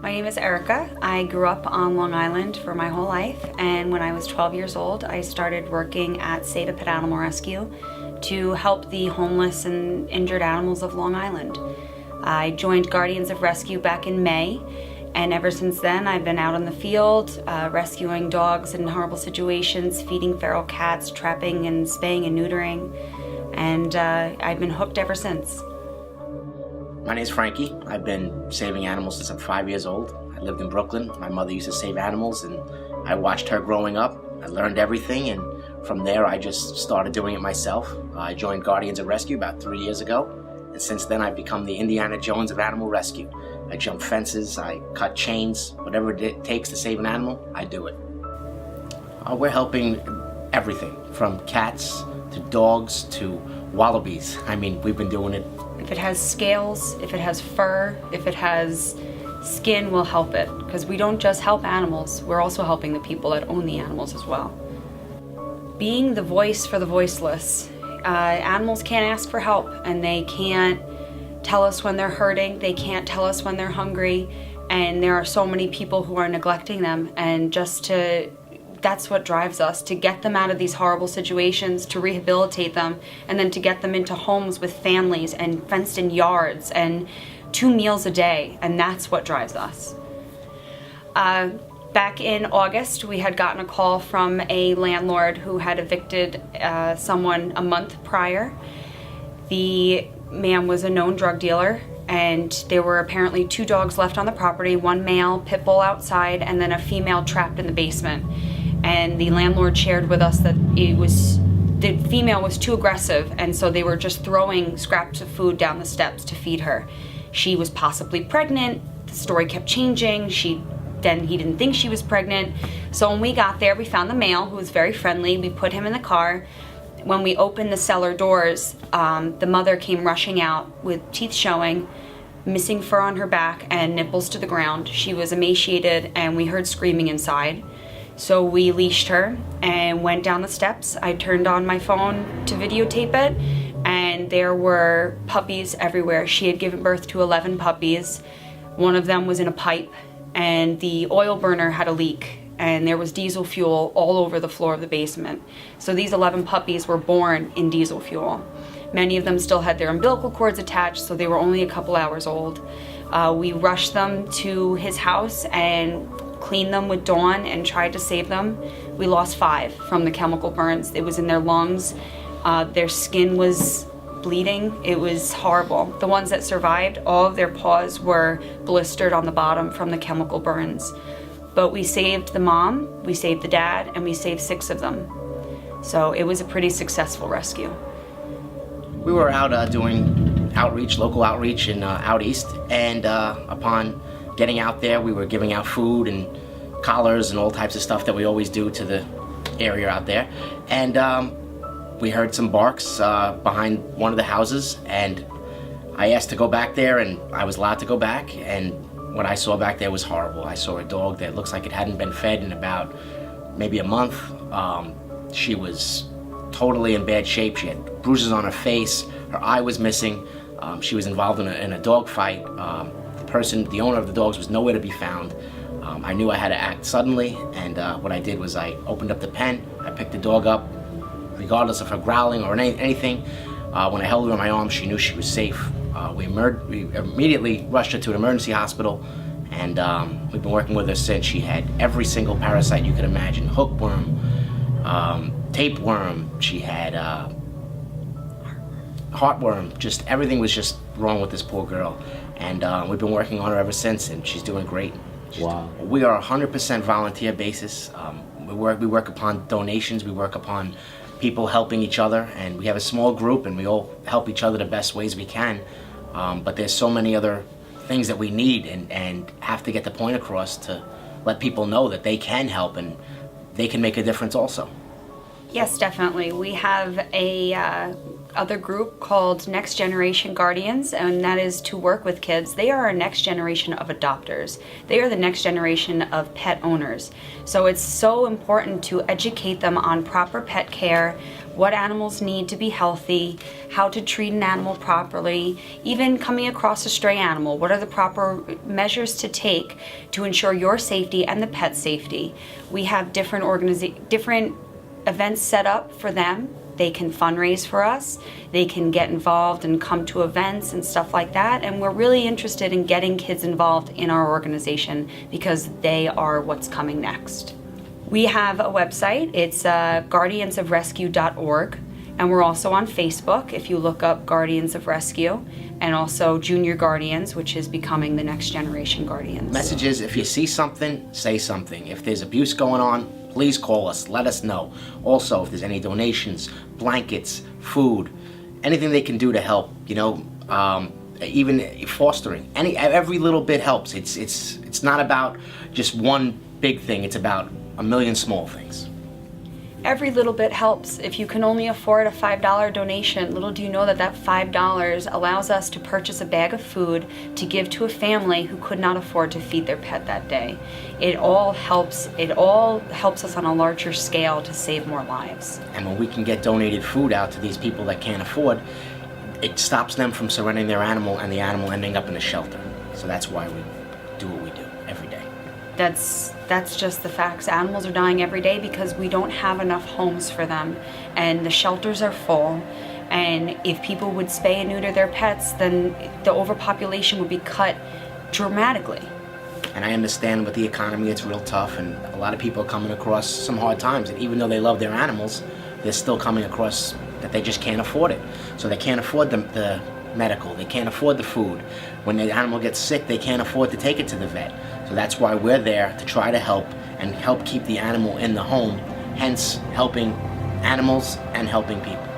My name is Erica. I grew up on Long Island for my whole life, and when I was 12 years old, I started working at Save a Pet Animal Rescue to help the homeless and injured animals of Long Island. I joined Guardians of Rescue back in May, and ever since then I've been out in the field, rescuing dogs in horrible situations, feeding feral cats, trapping and spaying and neutering, and I've been hooked ever since. My name is Frankie. I've been saving animals since I'm 5 years old. I lived in Brooklyn. My mother used to save animals, and I watched her growing up. I learned everything, and from there I just started doing it myself. I joined Guardians of Rescue about 3 years ago, and since then I've become the Indiana Jones of animal rescue. I jump fences, I cut chains, whatever it takes to save an animal, I do it. We're helping everything from cats to dogs to wallabies. I mean, we've been doing it. If it has scales, if it has fur, if it has skin, we'll help it. Because we don't just help animals, we're also helping the people that own the animals as well. Being the voice for the voiceless. Animals can't ask for help, and they can't tell us when they're hurting, they can't tell us when they're hungry, and there are so many people who are neglecting them, and that's what drives us, to get them out of these horrible situations, to rehabilitate them, and then to get them into homes with families and fenced-in yards and 2 meals a day, and that's what drives us. Back in August, we had gotten a call from a landlord who had evicted someone a month prior. The man was a known drug dealer, and there were apparently 2 dogs left on the property, 1 male pit bull outside, and then a female trapped in the basement. And the landlord shared with us that the female was too aggressive, and so they were just throwing scraps of food down the steps to feed her. She was possibly pregnant. The story kept changing. Then he didn't think she was pregnant. So when we got there, we found the male, who was very friendly. We put him in the car. When we opened the cellar doors, the mother came rushing out with teeth showing, missing fur on her back, and nipples to the ground. She was emaciated, and we heard screaming inside. So we leashed her and went down the steps. I turned on my phone to videotape it, and there were puppies everywhere. She had given birth to 11 puppies. One of them was in a pipe, and the oil burner had a leak, and there was diesel fuel all over the floor of the basement. So these 11 puppies were born in diesel fuel. Many of them still had their umbilical cords attached, so they were only a couple hours old. We rushed them to his house and cleaned them with Dawn and tried to save them. We lost 5 from the chemical burns. It was in their lungs. Their skin was bleeding. It was horrible. The ones that survived, all of their paws were blistered on the bottom from the chemical burns. But we saved the mom, we saved the dad, and we saved 6 of them. So it was a pretty successful rescue. We were out doing outreach, local outreach out east, and upon getting out there, we were giving out food and collars and all types of stuff that we always do to the area out there. And we heard some barks behind one of the houses, and I asked to go back there, and I was allowed to go back, and what I saw back there was horrible. I saw a dog that looks like it hadn't been fed in about maybe a month. She was totally in bad shape. She had bruises on her face. Her eye was missing. She was involved in a dog fight. The owner of the dogs was nowhere to be found. I knew I had to act suddenly, and what I did was I opened up the pen. I picked the dog up, regardless of her growling or anything. When I held her in my arms, she knew she was safe. We immediately rushed her to an emergency hospital, and we've been working with her since. She had every single parasite you could imagine: hookworm, tapeworm. She had heartworm. Just everything was just wrong with this poor girl, and we've been working on her ever since, and she's doing great. Wow. We are 100% volunteer basis. We work upon donations. We work upon people helping each other, and we have a small group, and we all help each other the best ways we can. But there's so many other things that we need and have to get the point across to let people know that they can help and they can make a difference also. Yes, definitely. We have a other group called Next Generation Guardians, and that is to work with kids. They are our next generation of adopters. They are the next generation of pet owners. So it's so important to educate them on proper pet care, what animals need to be healthy, how to treat an animal properly, even coming across a stray animal. What are the proper measures to take to ensure your safety and the pet safety? We have different events set up for them. They can fundraise for us, they can get involved and come to events and stuff like that, and we're really interested in getting kids involved in our organization because they are what's coming next. We have a website, it's guardiansofrescue.org, and we're also on Facebook if you look up Guardians of Rescue, and also Junior Guardians, which is becoming the next generation Guardians. Message is, if you see something, say something. If there's abuse going on, please call us, let us know. Also, if there's any donations, blankets, food, anything they can do to help, even fostering, every little bit helps. It's not about just one big thing, it's about a million small things. Every little bit helps. If you can only afford a $5 donation, little do you know that that $5 allows us to purchase a bag of food to give to a family who could not afford to feed their pet that day. It all helps us on a larger scale to save more lives. And when we can get donated food out to these people that can't afford, it stops them from surrendering their animal and the animal ending up in a shelter. So that's why we do what we do every day. That's just the facts. Animals are dying every day because we don't have enough homes for them, and the shelters are full. And if people would spay and neuter their pets, then the overpopulation would be cut dramatically. And I understand with the economy it's real tough, and a lot of people are coming across some hard times, and even though they love their animals, they're still coming across that they just can't afford it. So they can't afford the medical, they can't afford the food. When the animal gets sick, they can't afford to take it to the vet. So that's why we're there to try to help and help keep the animal in the home, hence helping animals and helping people.